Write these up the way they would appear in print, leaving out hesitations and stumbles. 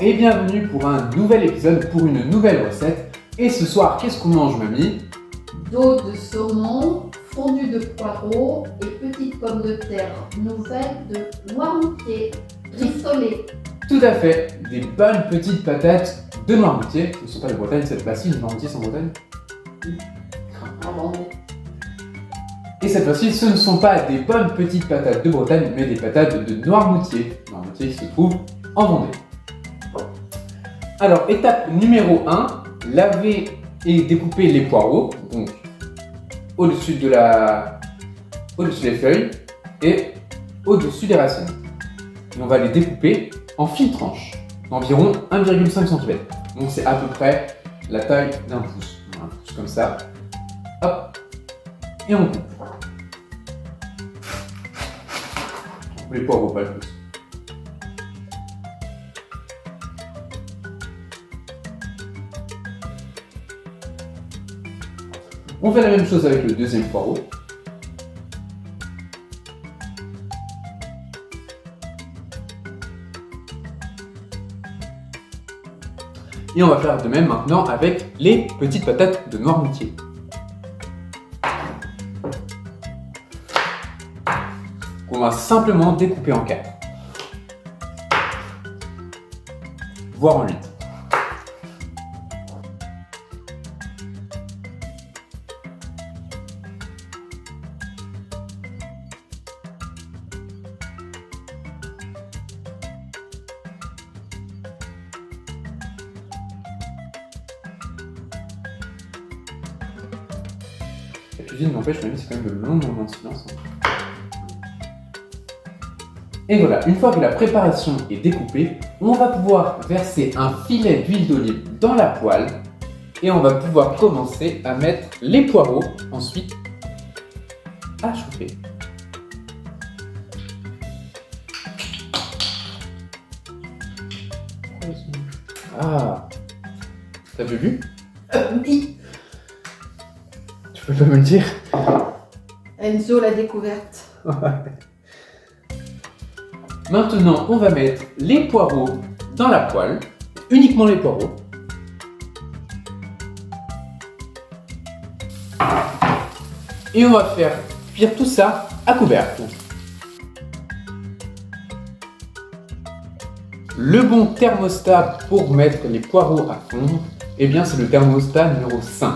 et bienvenue pour un nouvel épisode, pour une nouvelle recette. Et ce soir, qu'est-ce qu'on mange, mamie? Dos de saumon, fondu de poireaux et petites pommes de terre nouvelles de Noirmoutier, rissolées. Tout à fait, des bonnes petites patates de Noirmoutier. Ce ne sont pas de Bretagne, cette fois-ci, Noirmoutier sans Bretagne. Et cette fois-ci, ce ne sont pas des bonnes petites patates de Bretagne, mais des patates de Noirmoutier. Noirmoutier qui se trouve en Vendée. Alors, étape numéro 1, laver et découper les poireaux, donc au-dessus des feuilles et au-dessus des racines. Et on va les découper en fines tranches, d'environ 1,5 cm. Donc c'est à peu près la taille d'un pouce. Un pouce comme ça. Hop. Et on coupe. Les poireaux, pas le pouce. On fait la même chose avec le deuxième poireau. Et on va faire de même maintenant avec les petites patates de Noirmoutier. On va simplement découper en 4. Voire en 8. La cuisine n'empêche, même c'est quand même de longs moments de silence. Et voilà, une fois que la préparation est découpée, on va pouvoir verser un filet d'huile d'olive dans la poêle et on va pouvoir commencer à mettre les poireaux ensuite à chauffer. Ah, t'avais vu? Oui, Tu peux pas me le dire? Enzo l'a découverte. Maintenant, on va mettre les poireaux dans la poêle, uniquement les poireaux. Et on va faire cuire tout ça à couvercle. Le bon thermostat pour mettre les poireaux à fondre, eh bien c'est le thermostat numéro 5.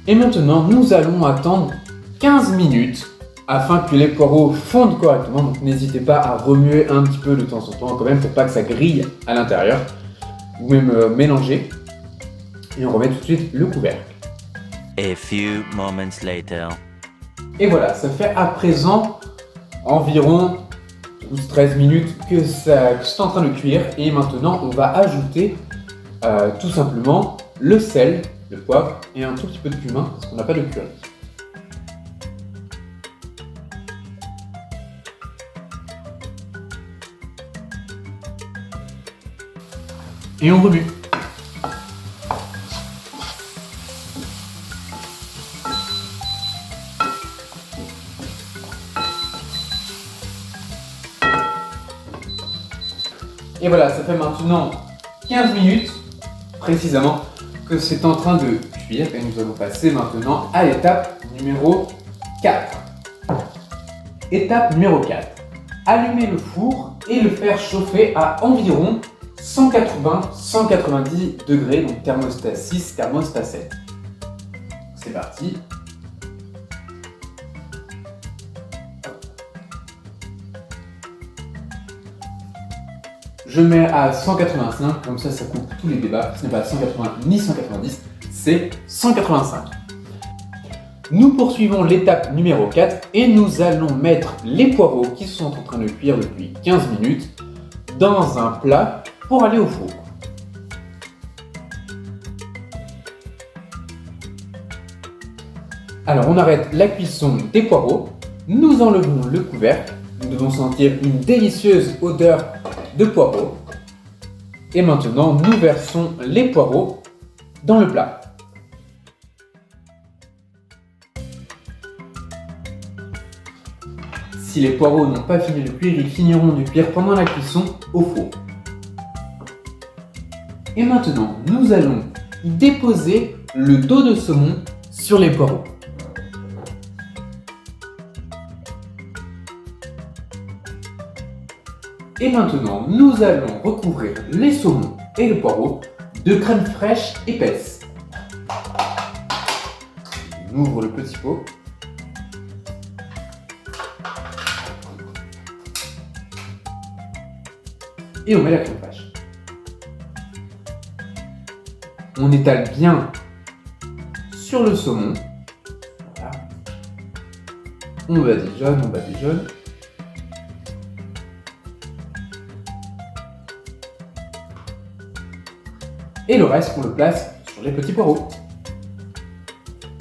Et maintenant, nous allons attendre 15 minutes afin que les poireaux fondent correctement. Donc n'hésitez pas à remuer un petit peu de temps en temps quand même pour pas que ça grille à l'intérieur. Ou même mélanger. Et on remet tout de suite le couvercle. A few moments later. Et voilà, ça fait à présent environ 12-13 minutes que c'est en train de cuire. Et maintenant, on va ajouter tout simplement le sel, le poivre et un tout petit peu de cumin parce qu'on n'a pas de curry. Et on remue. Et voilà, ça fait maintenant 15 minutes précisément que c'est en train de cuire et nous allons passer maintenant à l'étape numéro 4. Étape numéro 4. Allumer le four et le faire chauffer à environ 180-190 degrés, donc thermostat 6, thermostat 7. C'est parti. Je mets à 185, comme ça coupe tous les débats. Ce n'est pas 180 ni 190, c'est 185. Nous poursuivons l'étape numéro 4 et nous allons mettre les poireaux qui sont en train de cuire depuis 15 minutes dans un plat pour aller au four. Alors on arrête la cuisson des poireaux, nous enlevons le couvercle, nous devons sentir une délicieuse odeur de poireaux. Et maintenant nous versons les poireaux dans le plat. Si les poireaux n'ont pas fini de cuire, ils finiront de cuire pendant la cuisson au four. Et maintenant, nous allons y déposer le dos de saumon sur les poireaux. Et maintenant, nous allons recouvrir les saumons et le poireau de crème fraîche épaisse. On ouvre le petit pot. Et on met la crème fraîche. On étale bien sur le saumon. Voilà. On badigeonne. Et le reste, on le place sur les petits poireaux.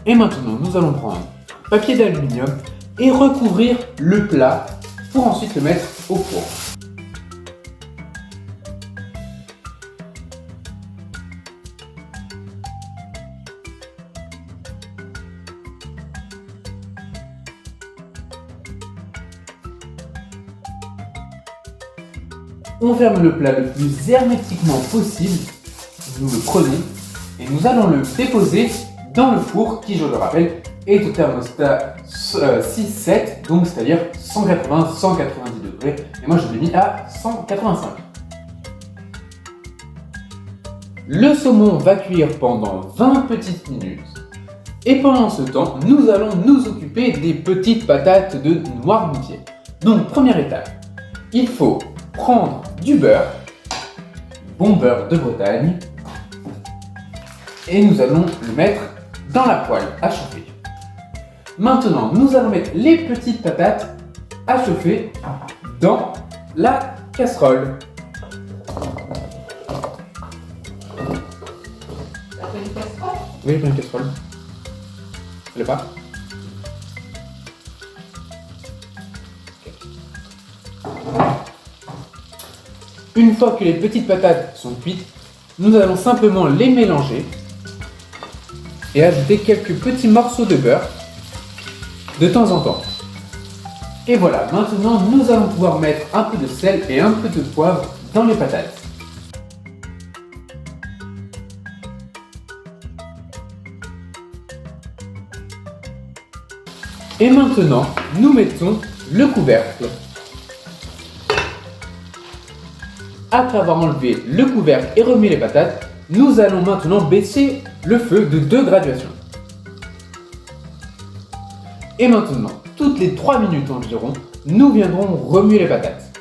Et maintenant, nous allons prendre un papier d'aluminium et recouvrir le plat pour ensuite le mettre au four. On ferme le plat le plus hermétiquement possible. Nous le prenons et nous allons le déposer dans le four qui, je le rappelle, est au thermostat 6-7, donc c'est-à-dire 180-190 degrés. Et moi, je l'ai mis à 185. Le saumon va cuire pendant 20 petites minutes. Et pendant ce temps, nous allons nous occuper des petites patates de Noirmoutier. Donc, première étape, il faut prendre du beurre, bon beurre de Bretagne, et nous allons le mettre dans la poêle à chauffer. Maintenant, nous allons mettre les petites patates à chauffer dans la casserole. T'as fait une casserole? Oui, j'ai pris une casserole. Elle est pas? Une fois que les petites patates sont cuites, nous allons simplement les mélanger et ajouter quelques petits morceaux de beurre de temps en temps. Et voilà, maintenant nous allons pouvoir mettre un peu de sel et un peu de poivre dans les patates. Et maintenant, nous mettons le couvercle. Après avoir enlevé le couvercle et remis les patates, nous allons maintenant baisser le feu de 2 graduations. Et maintenant, toutes les 3 minutes environ, nous viendrons remuer les patates.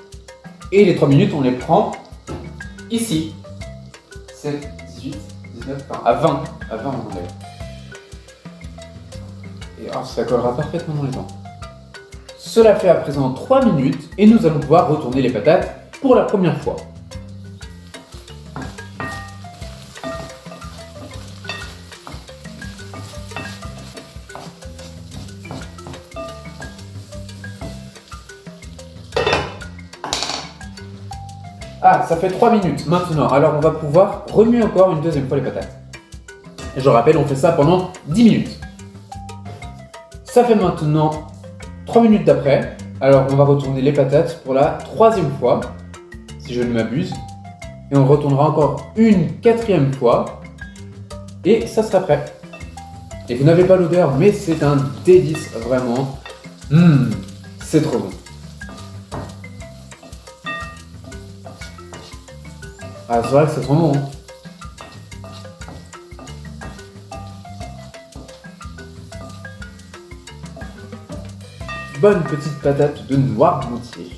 Et les 3 minutes, on les prend ici. 7, 18, 19, enfin, à 20. À 20, on enlève. Et alors, ça collera parfaitement dans les dents. Cela fait à présent 3 minutes et nous allons pouvoir retourner les patates pour la première fois. Ah, ça fait 3 minutes maintenant, alors on va pouvoir remuer encore une deuxième fois les patates. Et je rappelle, on fait ça pendant 10 minutes. Ça fait maintenant 3 minutes d'après, alors on va retourner les patates pour la 3e fois, si je ne m'abuse. Et on retournera encore une 4e fois, et ça sera prêt. Et vous n'avez pas l'odeur, mais c'est un délice, vraiment. C'est trop bon. Ah, c'est vrai que c'est trop bon. Bonne petite patate de Noirmoutier.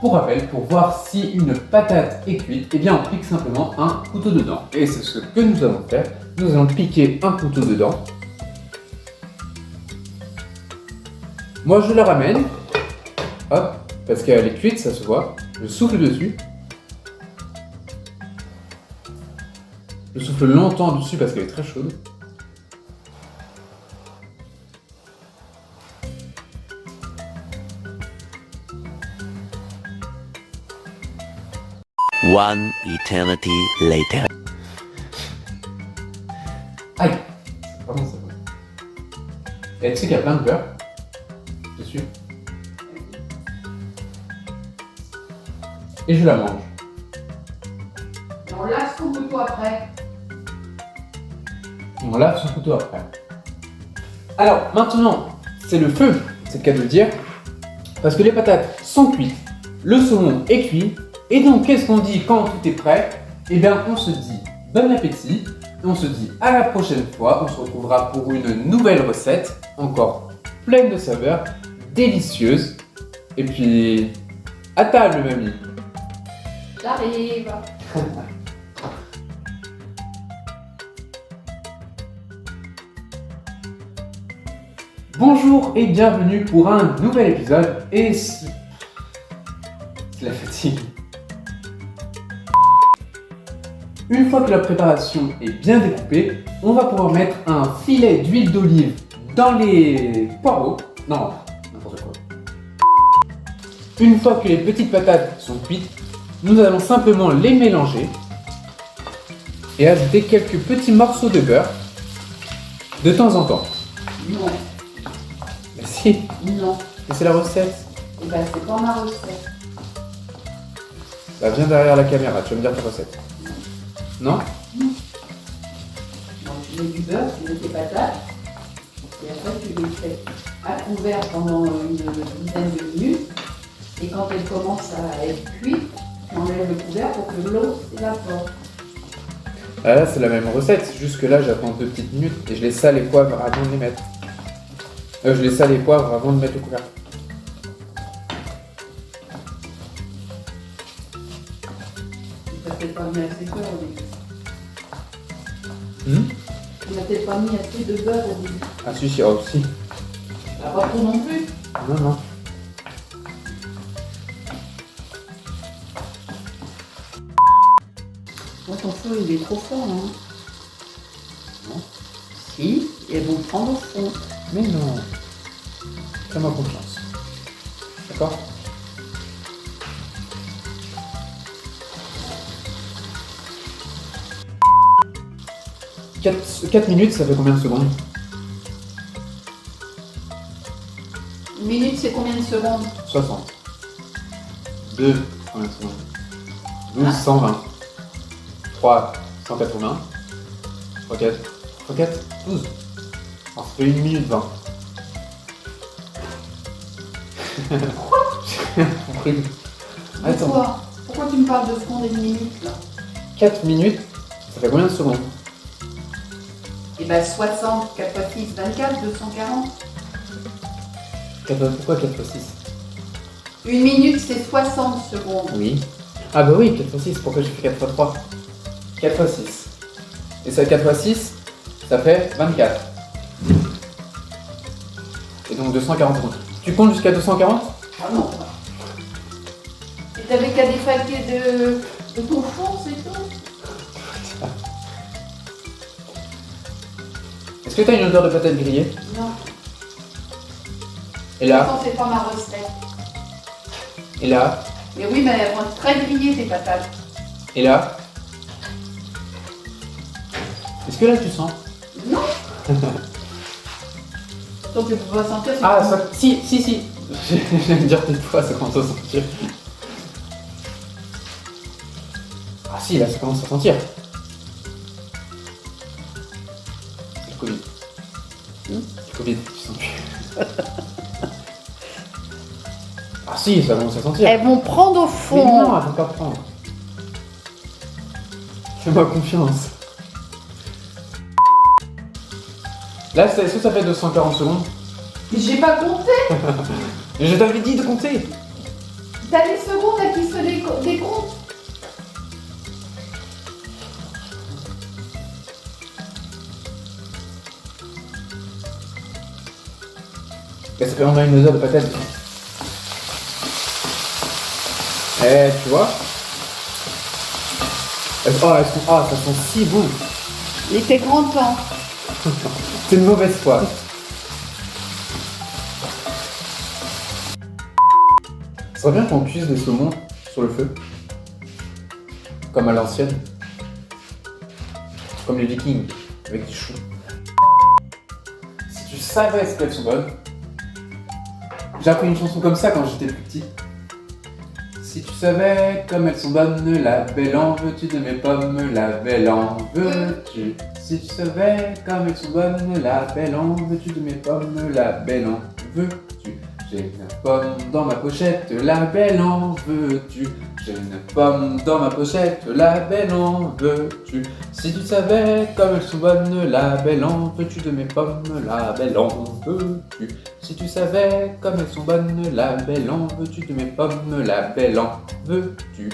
Pour rappel, pour voir si une patate est cuite, eh bien on pique simplement un couteau dedans. Et c'est ce que nous allons faire. Nous allons piquer un couteau dedans. Moi je la ramène. Hop, parce qu'elle est cuite, ça se voit. Je souffle dessus. Je souffle longtemps dessus parce qu'elle est très chaude. One eternity later. Aïe, c'est vraiment ça. Et tu sais qu'il y a plein de beurre dessus. et je la mange. Et on lave son couteau après. On lave son couteau après. Alors maintenant, c'est le feu, c'est le cas de le dire, parce que les patates sont cuites, le saumon est cuit, et donc qu'est-ce qu'on dit quand tout est prêt? Eh bien on se dit bon appétit, et on se dit à la prochaine fois, on se retrouvera pour une nouvelle recette, encore pleine de saveurs, délicieuse, et puis à table mamie. J'arrive. Bonjour et bienvenue pour un nouvel épisode, et c'est la fatigue. Une fois que la préparation est bien découpée, on va pouvoir mettre un filet d'huile d'olive dans les poireaux. Non, n'importe quoi. Une fois que les petites patates sont cuites, nous allons simplement les mélanger et ajouter quelques petits morceaux de beurre de temps en temps. Non, Mais si, non. c'est la recette. Et ben c'est pas ma recette. Bah viens derrière la caméra, tu vas me dire ta recette. Non? Donc tu mets du beurre, tu mets tes patates. Et après tu les fais à couvert pendant une dizaine de minutes. Et quand elles commencent à être cuites, tu enlèves le couvert pour que l'eau s'évapore. Ah là c'est la même recette, c'est juste que là j'attends 2 petites minutes et je les sale et poivre avant de les mettre. Je les sale et poivre avant de mettre le couvert. Tu n'as peut-être pas mis assez de beurre au début. Hmm? Tu n'as peut-être pas mis assez de beurre au début. Ah si, oh si. Pas trop non plus. Non, non. Moi, ton feu, il est trop fort, hein. Non. Si, et elles vont prendre au fond. Mais non. Fais-moi confiance. D'accord? Quatre minutes, ça fait combien de secondes? Une minute, c'est combien de secondes? 60. 2, combien de secondes? 12, 120. 3, 180. 3, 4. 3, 4, 12. Alors, ça fait 1 minute 20. Attends. Pourquoi tu me parles de secondes et de minutes, là? 4 minutes, ça fait combien de secondes? Eh ben 60, 4 x 6, 24, 240. Pourquoi 4 x 6? Une minute, c'est 60 secondes. Oui. Ah bah oui, 4 x 6, pourquoi j'ai fait 4 x 3? 4 x 6. Et ça 4 x 6, ça fait 24. Et donc 240 secondes. Tu comptes jusqu'à 240? Ah non. Et t'avais qu'à défalquer de ton four, c'est tout. Est-ce que t'as une odeur de patate grillée? Non. Et là? Attends, c'est pas ma recette. Et là? Mais oui, mais elles vont être très grillées, tes patates. Et là? Est-ce que là tu sens? Non. Donc tu peux pas sentir. Ah, ça... si. Je vais dire peut-être fois, ça commence à sentir. Ah si, là ça commence à sentir. C'est le Covid. C'est le Covid, tu sens plus. Ah si, ça commence à sentir. Elles vont prendre au Mais fond. non, elles vont pas prendre. Fais-moi confiance. Là, est-ce que ça fait 240 secondes? Mais j'ai pas compté. Mais je t'avais dit de compter. T'as les secondes à qui se décompte. Mais ça fait vraiment une odeur de patate. Eh, tu vois? Ça sent si bon. Il était grand temps. C'est une mauvaise foi. Ça serait bien qu'on cuise des saumons sur le feu. Comme à l'ancienne. Comme les Vikings, avec du chou. Si tu savais ce qu'elles sont bonnes. J'ai appris une chanson comme ça quand j'étais plus petit. Si tu savais comme elles sont bonnes, la belle en veux-tu de mes pommes, la belle en veux-tu? Si tu savais comme elles sont bonnes, la belle en veux-tu de mes pommes, la belle en veux-tu? J'ai une pomme dans ma pochette, la belle en veux-tu? J'ai une pomme dans ma pochette, la belle en veux-tu? Si tu savais comme elles sont bonnes, la belle en veux-tu de mes pommes, la belle en veux-tu? Si tu savais comme elles sont bonnes, la belle en veux-tu de mes pommes, la belle en veux-tu?